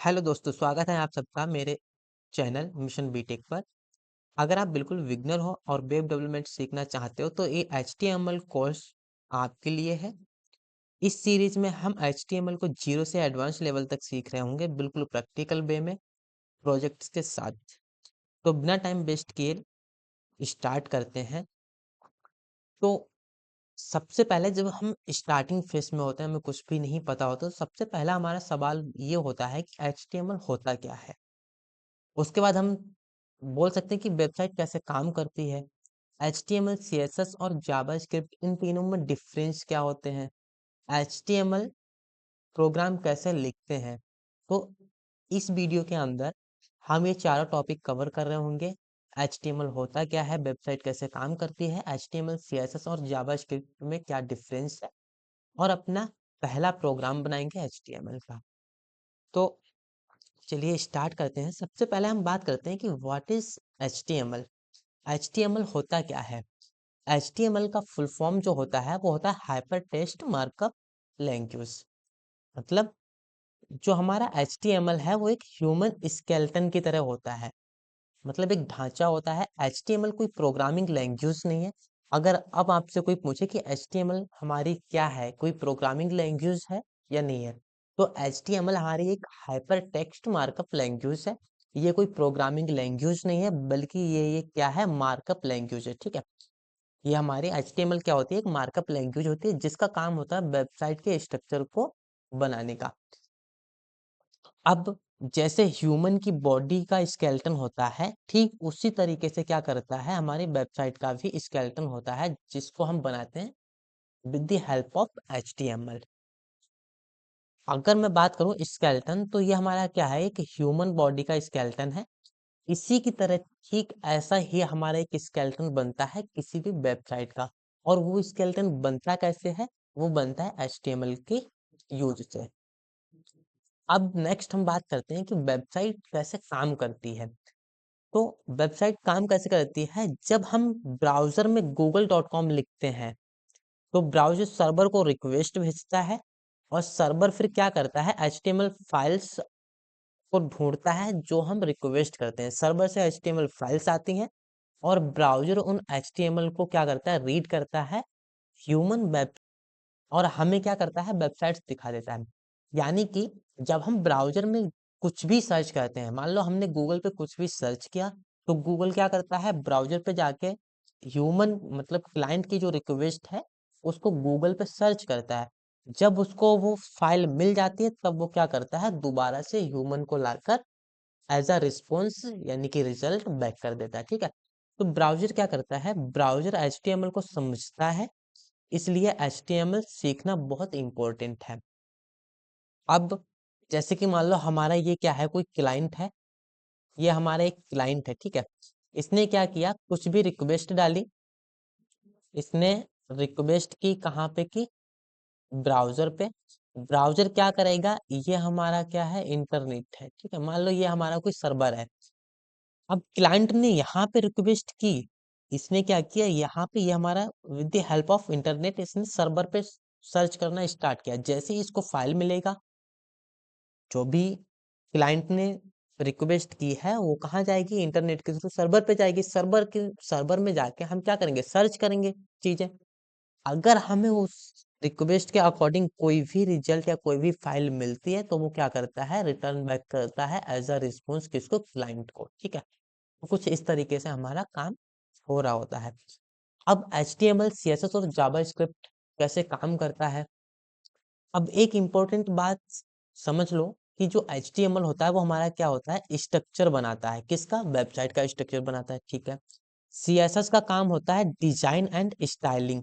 Hello दोस्तों, स्वागत है आप सबका मेरे चैनल मिशन बीटेक पर। अगर आप बिल्कुल बिगनर हो और वेब डेवलपमेंट सीखना चाहते हो तो ये HTML कोर्स आपके लिए है। इस सीरीज में हम HTML को जीरो से एडवांस लेवल तक सीख रहे होंगे, बिल्कुल प्रैक्टिकल वे में प्रोजेक्ट्स के साथ। तो बिना टाइम वेस्ट किए स्टार्ट करते हैं। तो सबसे पहले जब हम स्टार्टिंग फेज में होते हैं, हमें कुछ भी नहीं पता होता, तो सबसे पहला हमारा सवाल ये होता है कि HTML होता क्या है। उसके बाद हम बोल सकते हैं कि वेबसाइट कैसे काम करती है। HTML, CSS और जावास्क्रिप्ट, इन तीनों में डिफरेंस क्या होते हैं। HTML प्रोग्राम कैसे लिखते हैं। तो इस वीडियो के अंदर हम ये चारों टॉपिक कवर कर रहे होंगे। HTML होता क्या है, वेबसाइट कैसे काम करती है, HTML, CSS और जावास्क्रिप्ट में क्या डिफरेंस है, और अपना पहला प्रोग्राम बनाएंगे HTML का। तो चलिए स्टार्ट करते हैं। सबसे पहले हम बात करते हैं कि व्हाट इज HTML। HTML होता क्या है। HTML का फुल फॉर्म जो होता है वो होता है हाइपर टेक्स्ट मार्कअप लैंग्वेज। मतलब जो हमारा HTML है वो एक ह्यूमन स्केलेटन की तरह होता है। मतलब एक ढांचा होता है। HTML कोई प्रोग्रामिंग लैंग्वेज नहीं है। अगर अब आपसे कोई पूछे कि HTML हमारी क्या है, कोई प्रोग्रामिंग लैंग्वेज है या नहीं है, तो HTML हमारी एक हाइपर टेक्स्ट मार्कअप लैंग्वेज है। ये कोई प्रोग्रामिंग लैंग्वेज नहीं है, बल्कि ये क्या है, मार्कअप लैंग्वेज है। ठीक है। ये हमारी HTML क्या होती है, एक मार्कअप लैंग्वेज होती है जिसका काम होता है वेबसाइट के स्ट्रक्चर को बनाने का। अब जैसे ह्यूमन की बॉडी का स्केलेटन होता है, ठीक उसी तरीके से क्या करता है, हमारी वेबसाइट का भी स्केलेटन होता है जिसको हम बनाते हैं with the help of HTML। अगर मैं बात करूं स्केलेटन, तो ये हमारा क्या है, एक ह्यूमन बॉडी का स्केलेटन है। इसी की तरह ठीक ऐसा ही हमारा एक स्केलेटन बनता है किसी भी वेबसाइट का। और वो स्केलेटन बनता कैसे है, वो बनता है HTML के यूज से। अब नेक्स्ट हम बात करते हैं कि वेबसाइट कैसे काम करती है। तो वेबसाइट काम कैसे करती है, जब हम ब्राउजर में google.com लिखते हैं तो ब्राउजर सर्वर को रिक्वेस्ट भेजता है, और सर्वर फिर क्या करता है, HTML फाइल्स को ढूंढता है जो हम रिक्वेस्ट करते हैं। सर्वर से HTML फाइल्स आती हैं और ब्राउजर उन HTML को क्या करता है, रीड करता है ह्यूमन वेब, और हमें क्या करता है, वेबसाइट्स दिखा देता है। यानी कि जब हम ब्राउजर में कुछ भी सर्च करते हैं, मान लो हमने गूगल पे कुछ भी सर्च किया, तो गूगल क्या करता है, ब्राउजर पे जाके ह्यूमन मतलब क्लाइंट की जो रिक्वेस्ट है उसको गूगल पे सर्च करता है। जब उसको वो फाइल मिल जाती है तब वो क्या करता है, दोबारा से ह्यूमन को लाकर एज अ रिस्पॉन्स यानी कि रिजल्ट बैक कर देता है। ठीक है। तो ब्राउजर क्या करता है, ब्राउजर HTML को समझता है, इसलिए HTML सीखना बहुत इंपॉर्टेंट है। अब जैसे कि मान लो हमारा ये क्या है, कोई क्लाइंट है, ये हमारा एक क्लाइंट है। ठीक है। इसने क्या किया, कुछ भी रिक्वेस्ट डाली, इसने रिक्वेस्ट की कहाँ पे की, ब्राउजर पे। ब्राउजर क्या करेगा, ये हमारा क्या है, इंटरनेट है। ठीक है। मान लो ये हमारा कोई सर्वर है। अब क्लाइंट ने यहाँ पे रिक्वेस्ट की, इसने क्या किया, यहाँ पे ये हमारा with the help of internet इसने सर्वर पे सर्च करना स्टार्ट किया। जैसे ही इसको फाइल मिलेगा, जो भी क्लाइंट ने रिक्वेस्ट की है वो कहाँ जाएगी, इंटरनेट के थ्रू सर्वर पे जाएगी। सर्वर में जाके हम क्या करेंगे, सर्च करेंगे चीजें। अगर हमें उस रिक्वेस्ट के अकॉर्डिंग कोई भी रिजल्ट या कोई भी फाइल मिलती है तो वो क्या करता है, रिटर्न बैक करता है एज अ रिस्पॉन्स किसको, क्लाइंट को। ठीक है। तो कुछ इस तरीके से हमारा काम हो रहा होता है। अब HTML, CSS और जावास्क्रिप्ट कैसे काम करता है। अब एक इम्पोर्टेंट बात समझ लो कि जो HTML होता है वो हमारा क्या होता है, स्ट्रक्चर बनाता है। किसका, वेबसाइट का स्ट्रक्चर बनाता है। ठीक है। CSS का काम होता है डिजाइन एंड स्टाइलिंग,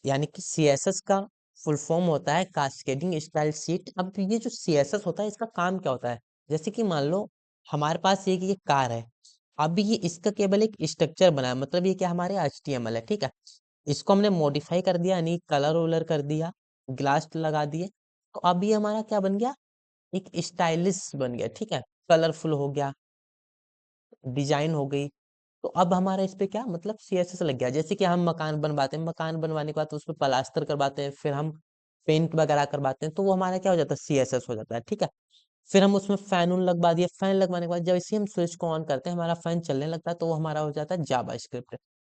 यानी कि CSS का फुल फॉर्म होता है कास्केडिंग स्टाइल शीट। अब ये जो CSS होता है इसका काम क्या होता है, जैसे कि मान लो हमारे पास ये कार है। अब ये इसका केवल एक स्ट्रक्चर बना है, मतलब ये क्या हमारे HTML है। ठीक है। इसको हमने मॉडिफाई कर दिया, यानी कलर वलर कर दिया, ग्लास लगा दिए, तो अब ये हमारा क्या बन गया, एक स्टाइलिश बन गया। ठीक है। कलरफुल हो गया, डिजाइन हो गई। तो अब हमारा इस पे क्या मतलब CSS लग गया। जैसे कि हम मकान बनवाते हैं, मकान बनवाने के बाद उस पे प्लास्टर करवाते हैं, फिर हम पेंट वगैरह करवाते हैं, तो वो हमारा क्या हो जाता है, CSS हो जाता है। ठीक है। फिर हम उसमें फैन उन लगवा दिए, फैन लगवाने के बाद जब इसे हम स्विच को ऑन करते हैं हमारा फैन चलने लगता है, तो वो हमारा हो जाता है जावा स्क्रिप्ट।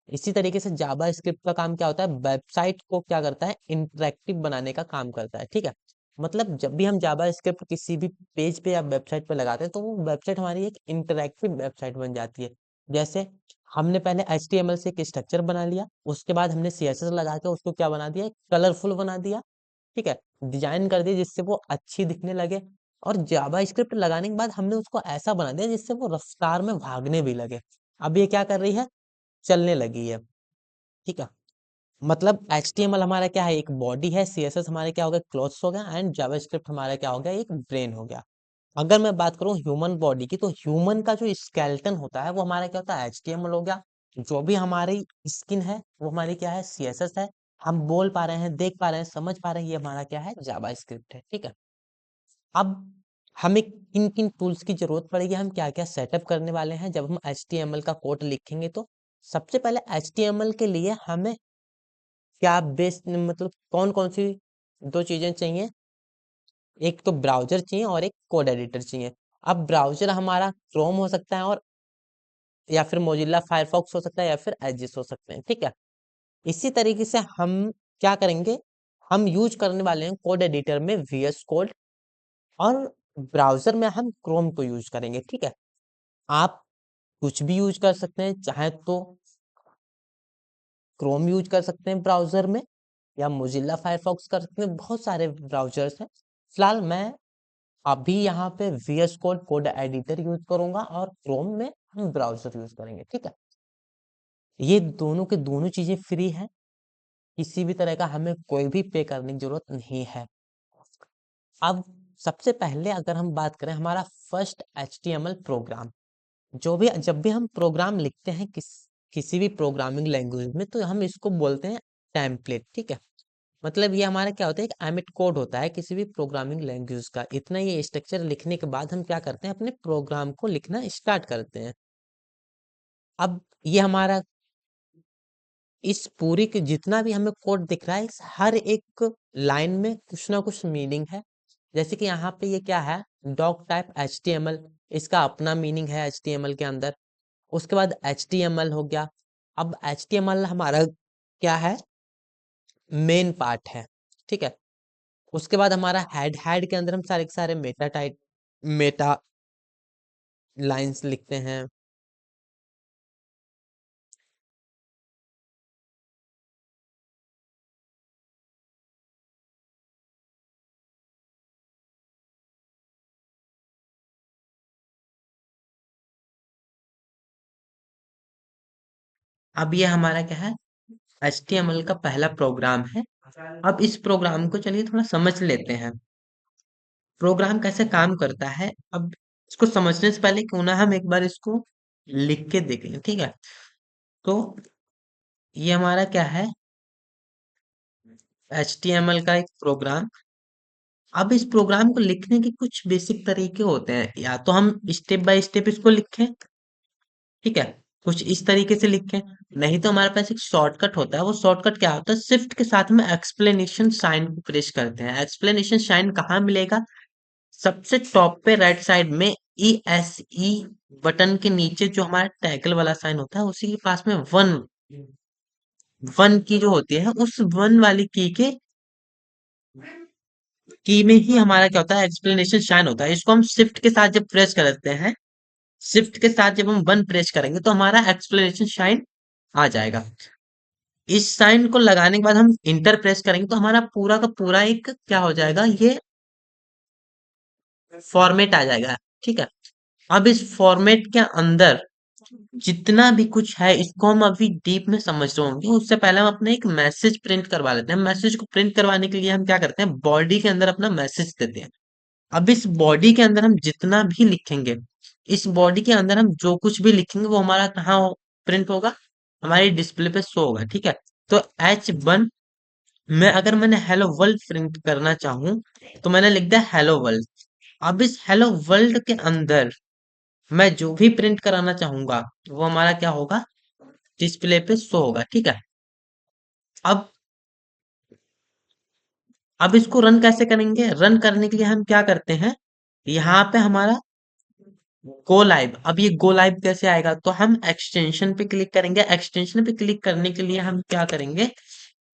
इसी तरीके से जावा स्क्रिप्ट का काम क्या होता है, वेबसाइट को क्या करता है, इंटरेक्टिव बनाने का काम करता है, ठीक है। मतलब जब भी हम जावा स्क्रिप्ट किसी भी पेज पे या वेबसाइट पे लगाते हैं तो वो वेबसाइट हमारी एक इंटरेक्टिव वेबसाइट बन जाती है। जैसे हमने पहले HTML से एक स्ट्रक्चर बना लिया, उसके बाद हमने CSS लगा के उसको क्या बना दिया, कलरफुल बना दिया, ठीक है, डिजाइन कर दिया जिससे वो अच्छी दिखने लगे। और जावा स्क्रिप्ट लगाने के बाद हमने उसको ऐसा बना दिया जिससे वो रफ्तार में भागने भी लगे। अब ये क्या कर रही है, चलने लगी है, ठीक है। मतलब HTML हमारा क्या है, एक बॉडी है, CSS हमारे क्या हो गया, क्लॉथ्स हो गया, एंड जावास्क्रिप्ट हमारा क्या हो गया, एक ब्रेन हो गया। अगर मैं बात करूं ह्यूमन बॉडी की, तो ह्यूमन का जो स्केलेटन होता है वो हमारा क्या होता है, HTML हो गया। जो भी हमारी स्किन है वो हमारी क्या है, CSS है। हम बोल पा रहे हैं, देख पा रहे हैं, समझ पा रहे हैं, ये हमारा क्या है, जावास्क्रिप्ट है, ठीक है। अब हमें किन किन टूल्स की जरूरत पड़ेगी, हम क्या क्या सेटअप करने वाले हैं जब हम HTML का कोड लिखेंगे, तो सबसे पहले HTML के लिए हमें क्या बेस मतलब कौन कौन सी दो चीजें चाहिए, एक तो ब्राउजर चाहिए और एक कोड एडिटर चाहिए। अब ब्राउजर हमारा क्रोम हो सकता है, और या फिर मोजिल्ला फायरफॉक्स हो सकता है, या फिर एजिस हो सकते हैं, ठीक है। इसी तरीके से हम क्या करेंगे, हम यूज करने वाले हैं कोड एडिटर में VS कोड, और ब्राउजर में हम क्रोम को यूज करेंगे, ठीक है। आप कुछ भी यूज कर सकते हैं, चाहे तो क्रोम यूज कर सकते हैं ब्राउजर में, या मोजिल्ला फायरफॉक्स कर सकते हैं, बहुत सारे ब्राउजर्स हैं। फिलहाल मैं अभी यहाँ पे VS code code editor use करूंगा, और क्रोम में हम ब्राउजर यूज करेंगे, ठीक है। ये दोनों के दोनों चीजें फ्री है, किसी भी तरह का हमें कोई भी पे करने की जरूरत नहीं है। अब सबसे पहले अगर हम बात करें हमारा फर्स्ट HTML प्रोग्राम, जो भी जब भी हम प्रोग्राम लिखते हैं किसी भी प्रोग्रामिंग लैंग्वेज में, तो हम इसको बोलते हैं टेम्पलेट, ठीक है। मतलब ये हमारा क्या होता है, एक एमिट कोड होता है किसी भी प्रोग्रामिंग लैंग्वेज का। इतना ये स्ट्रक्चर लिखने के बाद हम क्या करते हैं, अपने प्रोग्राम को लिखना स्टार्ट करते हैं। अब ये हमारा इस पूरी के जितना भी हमें कोड दिख रहा है, इस हर एक लाइन में कुछ ना कुछ मीनिंग है। जैसे कि यहाँ पे ये क्या है, डॉक टाइप HTML, इसका अपना मीनिंग है HTML के अंदर। उसके बाद HTML हो गया। अब HTML हमारा क्या है, मेन पार्ट है, ठीक है। उसके बाद हमारा हेड, हेड के अंदर हम सारे के सारे मेटा टाइप, मेटा लाइंस लिखते हैं। अब ये हमारा क्या है, HTML का पहला प्रोग्राम है। अब इस प्रोग्राम को चलिए थोड़ा समझ लेते हैं, प्रोग्राम कैसे काम करता है। अब इसको समझने से पहले क्यों ना हम एक बार इसको लिख के देख लें, ठीक है। तो ये हमारा क्या है, HTML का एक प्रोग्राम। अब इस प्रोग्राम को लिखने के कुछ बेसिक तरीके होते हैं, या तो हम स्टेप बाय स्टेप इसको लिखें, ठीक है, कुछ इस तरीके से लिखें। नहीं तो हमारे पास एक शॉर्टकट होता है, वो शॉर्टकट क्या होता है, शिफ्ट के साथ में एक्सप्लेनेशन साइन को प्रेस करते हैं। एक्सप्लेनेशन साइन कहाँ मिलेगा, सबसे टॉप पे राइट साइड में ESE बटन के नीचे जो हमारा टैगल वाला साइन होता है, उसी के पास में वन, वन की जो होती है, उस वन वाली की में ही हमारा क्या होता है, एक्सप्लेनेशन साइन होता है। इसको हम शिफ्ट के साथ जब प्रेस करते हैं, शिफ्ट के साथ जब हम वन प्रेस करेंगे तो हमारा एक्सप्लेनेशन साइन आ जाएगा। इस साइन को लगाने के बाद हम इंटर प्रेस करेंगे तो हमारा पूरा का पूरा एक क्या हो जाएगा, ये फॉर्मेट आ जाएगा, ठीक है। अब इस फॉर्मेट के अंदर जितना भी कुछ है, इसको हम अभी डीप में समझ रहे होंगे। उससे पहले हम अपने एक मैसेज प्रिंट करवा लेते हैं। मैसेज को प्रिंट करवाने के लिए हम क्या करते हैं, बॉडी के अंदर अपना मैसेज देते हैं। अब इस बॉडी के अंदर हम जितना भी लिखेंगे, इस बॉडी के अंदर हम जो कुछ भी लिखेंगे वो हमारा कहाँ प्रिंट होगा, हमारी डिस्प्ले पे शो होगा, ठीक है। तो H1 में अगर मैंने हेलो वर्ल्ड प्रिंट करना चाहूँ, तो मैंने लिख दिया हेलो वर्ल्ड। अब इस हेलो वर्ल्ड के अंदर मैं जो भी प्रिंट कराना चाहूंगा वो हमारा क्या होगा, डिस्प्ले पे शो होगा, ठीक है। अब अब इसको रन कैसे करेंगे, रन करने के लिए हम क्या करते हैं, यहाँ पे हमारा गो लाइव। अब ये गो लाइव कैसे आएगा, तो हम एक्सटेंशन पे क्लिक करेंगे। एक्सटेंशन पे क्लिक करने के लिए हम क्या करेंगे,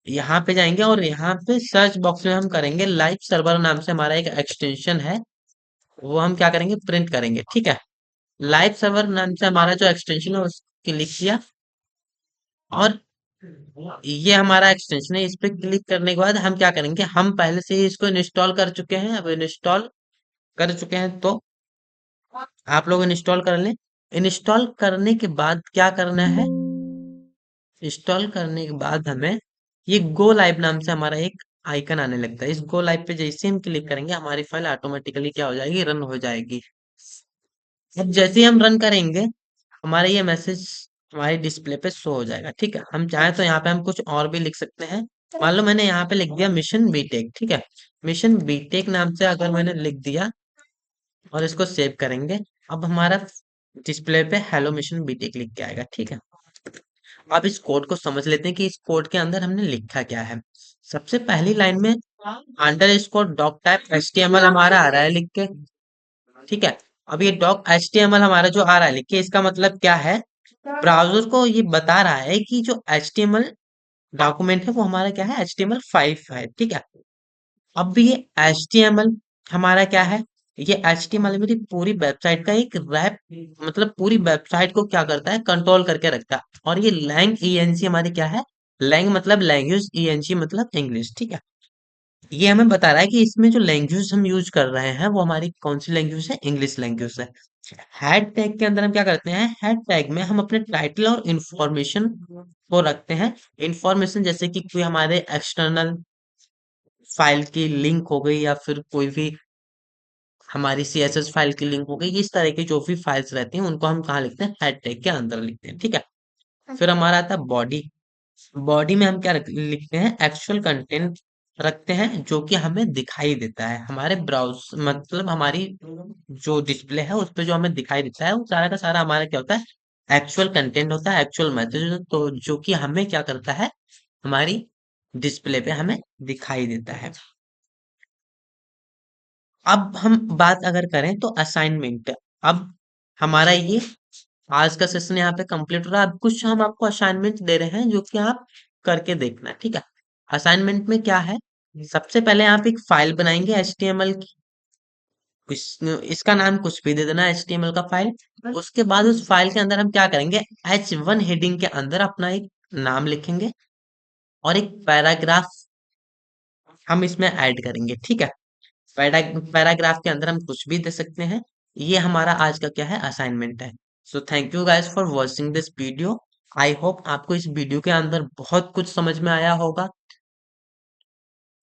यहाँ पे जाएंगे और यहाँ पे सर्च बॉक्स में हम करेंगे लाइव सर्वर नाम से हमारा एक एक्सटेंशन है, वो हम क्या करेंगे, प्रिंट करेंगे। ठीक है, लाइव सर्वर नाम से हमारा जो एक्सटेंशन है उसको क्लिक किया, और ये हमारा एक्सटेंशन है। इस पे क्लिक करने के बाद हम क्या करेंगे, हम पहले से ही इसको इंस्टॉल कर चुके हैं। अब इंस्टॉल कर चुके हैं तो आप लोग इंस्टॉल कर लें। इंस्टॉल करने के बाद क्या करना है, इंस्टॉल करने के बाद हमें ये गो लाइव नाम से हमारा एक आइकन आने लगता है। इस गो लाइव पे जैसे हम क्लिक करेंगे हमारी फाइल ऑटोमेटिकली क्या हो जाएगी, रन हो जाएगी। अब जैसे ही हम रन करेंगे हमारा ये मैसेज हमारे डिस्प्ले पे शो हो जाएगा। ठीक है, हम चाहें तो यहाँ पे हम कुछ और भी लिख सकते हैं। मान लो मैंने यहाँ पे लिख दिया मिशन बीटेक। ठीक है, मिशन बीटेक नाम से अगर मैंने लिख दिया और इसको सेव करेंगे, अब हमारा डिस्प्ले पे हेलो मिशन बीटेक लिख के आएगा। ठीक है, अब इस कोड को समझ लेते हैं कि इस कोड के अंदर हमने लिखा क्या है। सबसे पहली लाइन में underscore doc type HTML हमारा आ रहा है लिख के। ठीक है, अब ये डॉक एचटीएमएल हमारा जो आ रहा है लिख के, इसका मतलब क्या है, ब्राउजर को ये बता रहा है कि जो एचटीएमएल डॉक्यूमेंट है वो हमारा क्या है, HTML5 है। ठीक है, अब ये HTML हमारा क्या है, ये HTML मेरी पूरी वेबसाइट का एक रैप, मतलब पूरी वेबसाइट को क्या करता है, कंट्रोल करके रखता है। और ये लैंग ईएनसी हमारी क्या है, लैंग मतलब लैंग्वेज, ईएनसी मतलब इंग्लिश। ठीक है, ये हमें बता रहा है कि इसमें जो लैंग्वेज हम यूज कर रहे हैं वो हमारी कौन सी लैंग्वेज है, इंग्लिश लैंग्वेज है। हैड टैग के अंदर हम क्या करते हैं, हैड टैग में हम अपने टाइटल और इंफॉर्मेशन को रखते हैं। इंफॉर्मेशन जैसे कि कोई हमारे एक्सटर्नल फाइल की लिंक हो गई, या फिर कोई भी हमारी सीएसएस फाइल की लिंक हो गई, इस तरह की जो भी फाइल्स रहती हैं उनको हम कहाँ लिखते हैं, हेड टैग के अंदर लिखते हैं। ठीक है, फिर हमारा आता है बॉडी। बॉडी में हम क्या लिखते हैं, एक्चुअल कंटेंट रखते हैं जो कि हमें दिखाई देता है हमारे ब्राउज, मतलब हमारी जो डिस्प्ले है उस पे जो हमें दिखाई देता है वो सारा का सारा हमारा क्या होता है, एक्चुअल कंटेंट होता है, एक्चुअल मैसेज, तो जो कि हमें क्या करता है, हमारी डिस्प्ले पे हमें दिखाई देता है। अब हम बात अगर करें तो असाइनमेंट, अब हमारा ये आज का सेशन यहाँ पे कंप्लीट हो रहा है। अब कुछ हम आपको असाइनमेंट दे रहे हैं जो कि आप करके देखना। ठीक है, असाइनमेंट में क्या है, सबसे पहले आप एक फाइल बनाएंगे HTML की। इसका नाम कुछ भी दे देना, HTML का फाइल। उसके बाद उस फाइल के अंदर हम क्या करेंगे, H1 हेडिंग के अंदर अपना एक नाम लिखेंगे और एक पैराग्राफ हम इसमें ऐड करेंगे। ठीक है, पैराग्राफ के अंदर हम कुछ भी दे सकते हैं। ये हमारा आज का क्या है, असाइनमेंट है। So thank you guys for watching this video. I hope आपको इस वीडियो के अंदर बहुत कुछ समझ में आया होगा।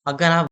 अगर आप